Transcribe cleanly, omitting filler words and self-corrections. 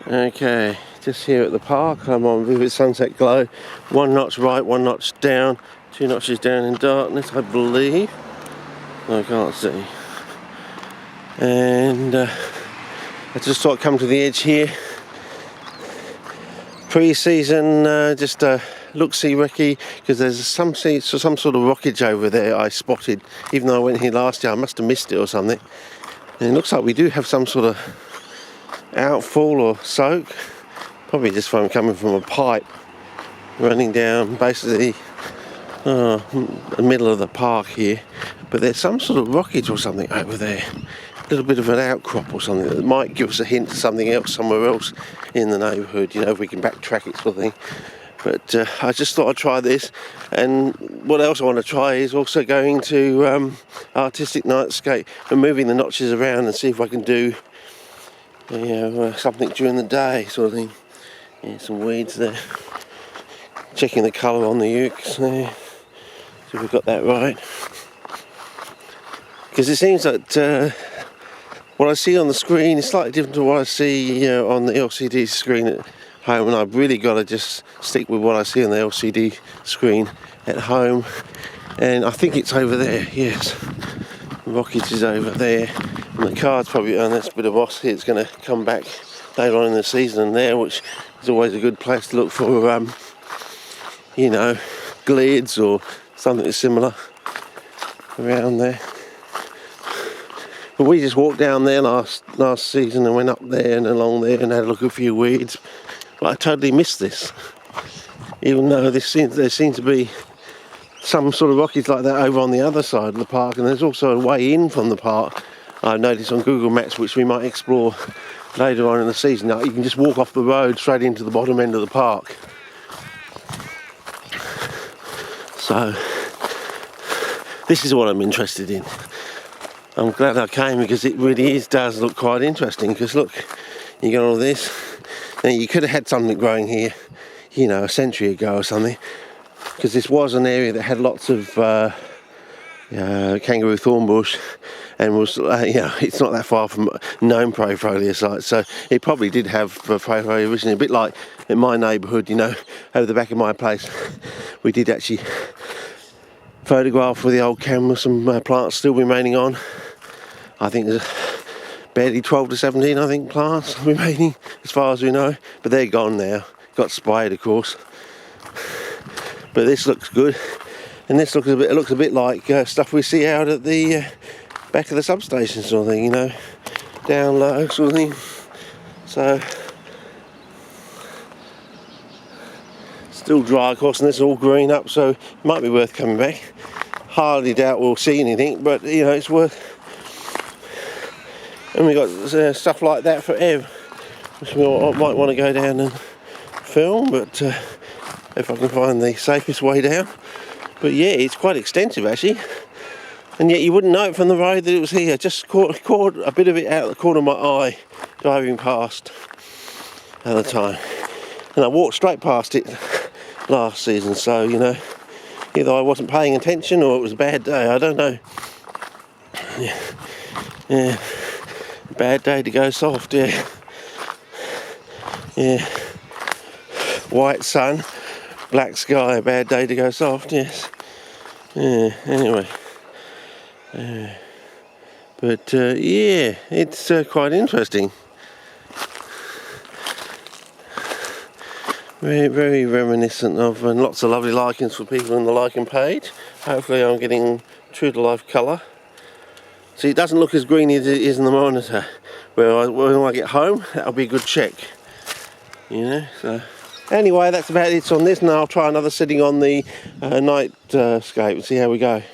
Okay, just here at the park. I'm on Vivid Sunset Glow. 1 notch right, 1 notch down, 2 notches down in darkness, I believe. I can't see. And I just thought I'd come to the edge here. Pre-season, just look-see recce, because there's some sort of rockage over there I spotted. Even though I went here last year, I must have missed it or something. And it looks like we do have some sort of outfall or soak, probably just from coming from a pipe running down basically the middle of the park here. But there's some sort of rockage or something over there, a little bit of an outcrop or something that might give us a hint to something else somewhere else in the neighbourhood, you know, if we can backtrack it sort of thing. But I just thought I'd try this. And what else I want to try is also going to Artistic Nightscape and moving the notches around and see if I can do something during the day sort of thing. Yeah, some weeds there. Checking the colour on the ukes there. See if we've got that right. Because it seems that what I see on the screen is slightly different to what I see on the LCD screen at home, and I've really got to just stick with what I see on the LCD screen at home. And I think it's over there, yes. The rockage is over there. And the card's probably on this bit of moss here. It's going to come back later on in the season there, which is always a good place to look for, glids or something similar around there. But we just walked down there last season and went up there and along there and had a look at a few weeds. But I totally missed this, even though there seems to be some sort of rockage like that over on the other side of the park, and there's also a way in from the park I've noticed on Google Maps, which we might explore later on in the season. Now, you can just walk off the road straight into the bottom end of the park. So this is what I'm interested in. I'm glad I came, because it really does look quite interesting. Because look, you got all this. Now, you could have had something growing here, a century ago or something, because this was an area that had lots of kangaroo thorn bush, and was it's not that far from known prairie foliar sites, so it probably did have prairie foliar originally. A bit like in my neighbourhood, over the back of my place, we did actually photograph with the old camera some plants still remaining on. I think there's barely 12 to 17, I think, plants remaining as far as we know, but they're gone now. Got sprayed, of course. But this looks good, and this looks a bit like stuff we see out at the back of the substation sort of thing, down low sort of thing. So still dry, of course, and this is all green up, so it might be worth coming back. Hardly doubt we'll see anything, but it's worth. And we got stuff like that for Ev, which we might want to go down and film, but if I can find the safest way down. But yeah, it's quite extensive actually, and yet you wouldn't know it from the road that it was here. Just caught a bit of it out of the corner of my eye driving past at the time, and I walked straight past it last season, so either I wasn't paying attention or it was a bad day, I don't know. Yeah. Bad day to go soft, yeah. White sun, black sky, bad day to go soft, yes. Yeah, anyway. But it's quite interesting. Very, very reminiscent of, and lots of lovely lichens for people on the lichen page. Hopefully I'm getting true to life colour. See, it doesn't look as green as it is in the monitor. When I get home, that'll be a good check. So anyway, that's about it on this. Now I'll try another sitting on the nightscape and see how we go.